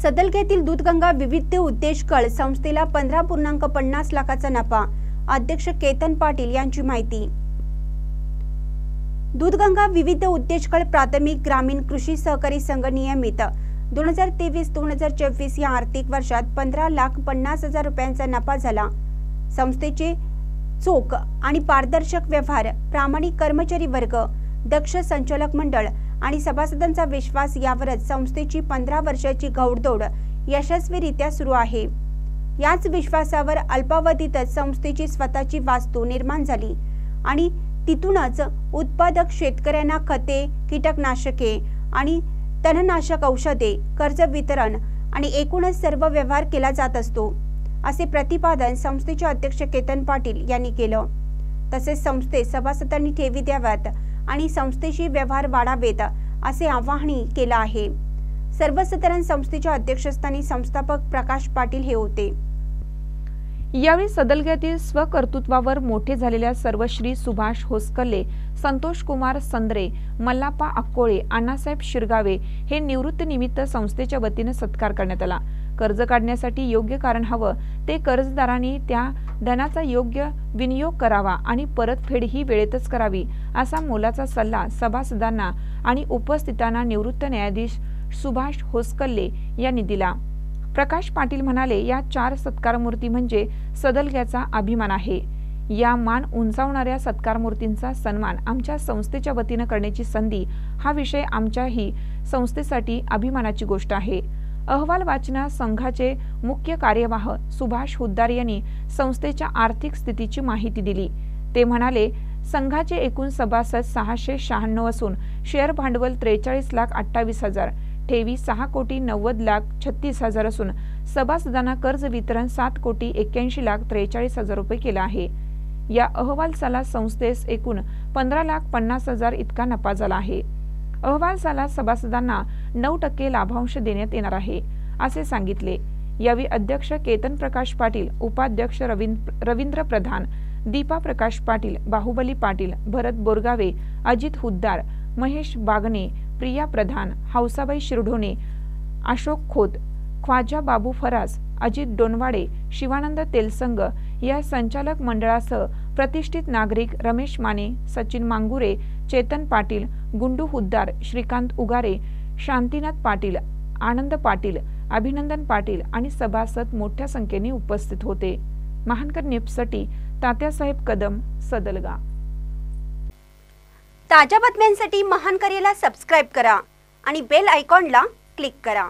सदलगेतील दूधगंगा विविध उद्देश कळ संस्थेला 15.50 लाखाचा नफा। अध्यक्ष केतन पाटील यांची माहिती। दूधगंगा विविध उद्देश कळ प्राथमिक ग्रामीण कृषी सहकारी संघ नियमित 2023-2024 या आर्थिक वर्षात 15,50,000 रुपयांचा नफा झाला। संस्थेचे चोख आणि पारदर्शक व्यवहार, प्रामाणिक कर्मचारी वर्ग, दक्ष संचालक मंडळ आणि सभासदांचा विश्वास यावरच संस्थेची 15 वर्षाची घौडदौड यशस्वीरित्या सुरू आहे। याच विश्वासावर अल्पावधीतच संस्थेची स्वतःची वास्तू निर्माण झाली आणि तिथूनच उत्पादक शेतकऱ्यांना खते, कीटकनाशके आणि तणनाशक औषधे, कर्ज वितरण आणि एकूणच सर्व व्यवहार केला जात असतो, असे प्रतिपादन संस्थेचे अध्यक्ष केतन पाटील यांनी केलं। तसेच संस्थेत सभासदांनी ठेवी द्याव्यात आणि संस्थेशी व्यवहार वाढावेत असे आवाहनही केलं आहे। सर्वसाधारण संस्थेच्या अध्यक्षस्थानी संस्थापक प्रकाश पाटील हे होते। यावेळी सदलग्यातील स्वकर्तृत्वावर मोठे झालेल्या सर्वश्री सुभाष होसकल्ले, संतोष कुमार संद्रे, मल्लाप्पा अक्कोळे, अण्णासाहेब शिरगावे हे निवृत्ती निमित्त संस्थेच्या वतीने सत्कार करण्यात आला। कर्ज काढण्यासाठी योग्य कारण हवं, ते कर्जदारांनी त्या धनाचा योग्य विनियोग करावा आणि परतफेड ही वेळेतच करावी, असा मोलाचा सल्ला सभासदांना आणि उपस्थितांना निवृत्त न्यायाधीश सुभाष होसकल्ले यांनी दिला। प्रकाश पाटील म्हणाले, या 4 सत्कारमूर्ती म्हणजे सदलग्याचा अभिमान आहे। या मान उंचावणाऱ्या सत्कारमूर्तींचा सन्मान आमच्या संस्थेच्या वतीने करण्याची संधी हा विषय आमच्याही संस्थेसाठी अभिमानाची गोष्ट आहे। अहवाल वाचना संघाचे मुख्य कार्यवाह सुभाष हुद्दार यांनी संस्थेच्या आर्थिक स्थितीची माहिती दिली। ते म्हणाले, संघाचे एकूण सभासद 696 असून शेअर भांडवल 43,28,000, ठेवी 6,90,36,000 असून सभासदांना कर्ज वितरण 7,81,43,000 रुपये केला आहे। या अहवालाला संस्थेस एकूण 15,50,000 इतका नफा झाला आहे। अहवालाला सभासदांना 9% लाभांश देण्यात येणार आहे, असे सांगितले। यावेळी अध्यक्ष केतन प्रकाश पाटील, उपाध्यक्ष रवींद्र प्रधान, दीपा प्रकाश पाटील, बाहुबली पाटील, भरत बोरगावे, अजित हुद्दार, महेश बागणे, प्रिया प्रधान, हौसाबाई शिरढोणे, अशोक खोत, ख्वाजा बाबू फरास, अजित डोनवाडे, शिवानंद तेलसंग या संचालक मंडळासह प्रतिष्ठित नागरिक रमेश माने, सचिन मांगुरे, चेतन पाटील, गुंडू हुद्दार, श्रीकांत उगारे, शांतीनाथ पाटील, आनंद पाटील, अभिनंदन पाटील आणि सभासद मोठ्या संख्येने उपस्थित होते। महानकर न्यूजसाठी तात्यासाहेब कदम, सदलगा। ताज्या बातम्यांसाठी महानकरेला सबस्क्राइब करा आणि बेल आयकॉनला क्लिक करा।